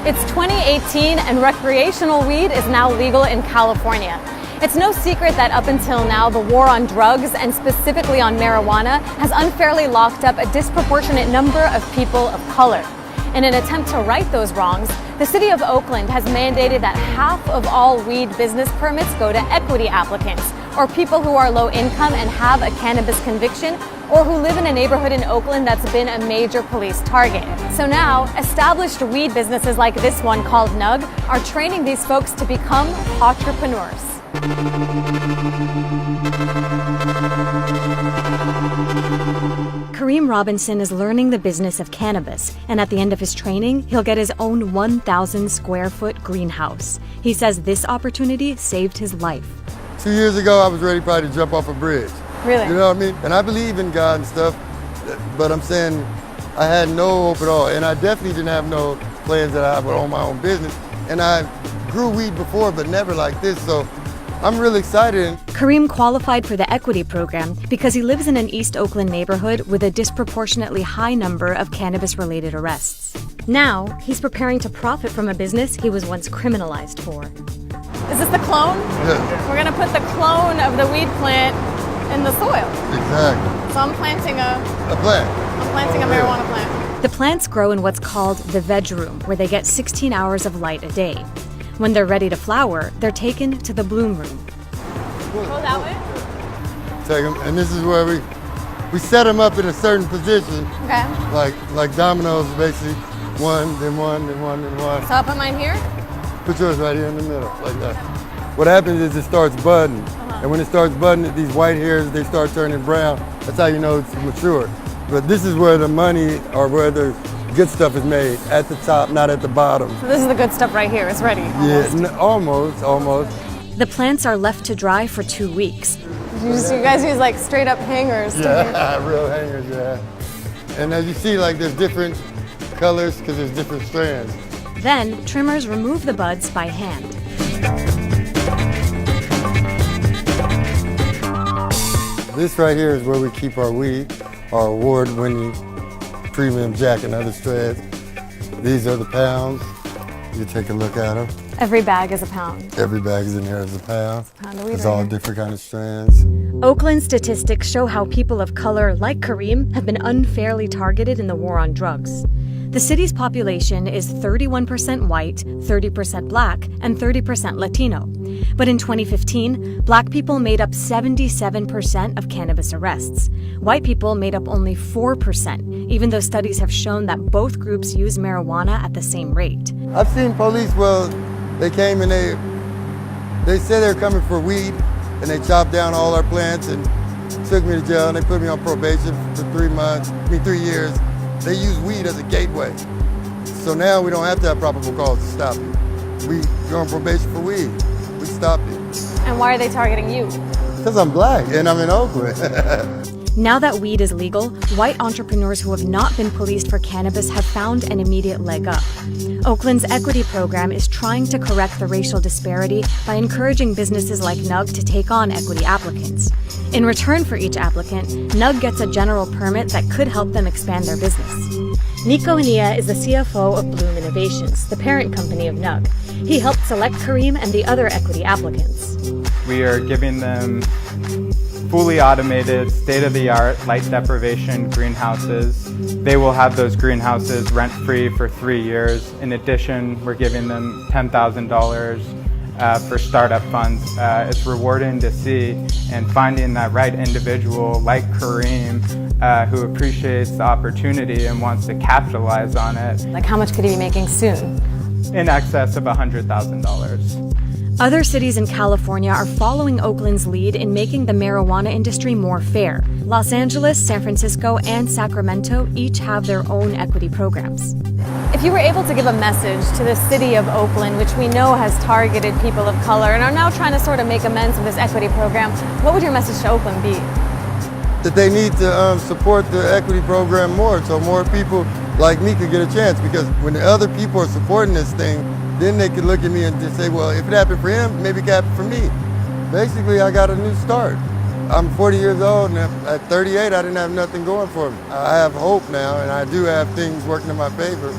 It's 2018 and recreational weed is now legal in California. It's no secret that up until now, the war on drugs, and specifically on marijuana, has unfairly locked up a disproportionate number of people of color. In an attempt to right those wrongs, the city of Oakland has mandated that half of all weed business permits go to equity applicants, or people who are low income and have a cannabis conviction, or who live in a neighborhood in Oakland that's been a major police target. So now, established weed businesses like this one called Nug are training these folks to become entrepreneurs. Kareem Robinson is learning the business of cannabis, and at the end of his training, he'll get his own 1,000 square foot greenhouse. He says this opportunity saved his life. 2 years ago, I was ready probably to jump off a bridge. Really? You know what I mean? And I believe in God and stuff, but I'm saying I had no hope at all. And I definitely didn't have no plans that I would own my own business. And I grew weed before, but never like this. So I'm really excited. Kareem qualified for the equity program because he lives in an East Oakland neighborhood with a disproportionately high number of cannabis-related arrests. Now, he's preparing to profit from a business he was once criminalized for. Is this the clone? Yeah. We're gonna put the clone of the weed plant in the soil. Exactly. So I'm planting a plant. I'm planting a marijuana plant. The plants grow in what's called the veg room, where they get 16 hours of light a day. When they're ready to flower, they're taken to the bloom room. Go that way? Take them, and this is where we set them up in a certain position. Okay. Like dominoes, basically. One, then one, then one, then one. So I'll put mine here? Put yours right here in the middle, like that. What happens is it starts budding. And when it starts budding, these white hairs, they start turning brown. That's how you know it's mature. But this is where the money, or where the good stuff is made, at the top, not at the bottom. So this is the good stuff right here, it's ready. Yeah, almost. The plants are left to dry for 2 weeks. You guys use like straight up hangers to Yeah, real hangers, yeah. And as you see, like there's different colors because there's different strands. Then, trimmers remove the buds by hand. This right here is where we keep our weed, our award-winning premium Jack and other strains. These are the pounds. You take a look at them. Every bag is a pound. Every bag is in here is a pound. Pound of weed It's right all here. different kind of strands. Oakland statistics show how people of color, like Kareem, have been unfairly targeted in the war on drugs. The city's population is 31% white, 30% black, and 30% Latino. But in 2015, black people made up 77% of cannabis arrests. White people made up only 4%, even though studies have shown that both groups use marijuana at the same rate. I've seen police, well, they came and they said they were coming for weed, and they chopped down all our plants and took me to jail, and they put me on probation for 3 years. They use weed as a gateway. So now we don't have to have probable cause to stop you. You're on probation for weed. We stop you. And why are they targeting you? Because I'm black and I'm in Oakland. Now that weed is legal, white entrepreneurs who have not been policed for cannabis have found an immediate leg up. Oakland's equity program is trying to correct the racial disparity by encouraging businesses like Nug to take on equity applicants. In return for each applicant, Nug gets a general permit that could help them expand their business. Nico Ania is the CFO of Bloom Innovations, the parent company of Nug. He helped select Kareem and the other equity applicants. We are giving them fully automated, state-of-the-art light deprivation greenhouses. They will have those greenhouses rent-free for 3 years. In addition, we're giving them $10,000 for startup funds. It's rewarding to see, and finding that right individual like Kareem who appreciates the opportunity and wants to capitalize on it. Like, how much could he be making soon? In excess of $100,000. Other cities in California are following Oakland's lead in making the marijuana industry more fair. Los Angeles, San Francisco, and Sacramento each have their own equity programs. If you were able to give a message to the city of Oakland, which we know has targeted people of color and are now trying to sort of make amends with this equity program, what would your message to Oakland be? That they need to support the equity program more, so more people like me could get a chance, because when the other people are supporting this thing, then they could look at me and just say, well, if it happened for him, maybe it could happen for me. Basically, I got a new start. I'm 40 years old, and at 38, I didn't have nothing going for me. I have hope now, and I do have things working in my favor.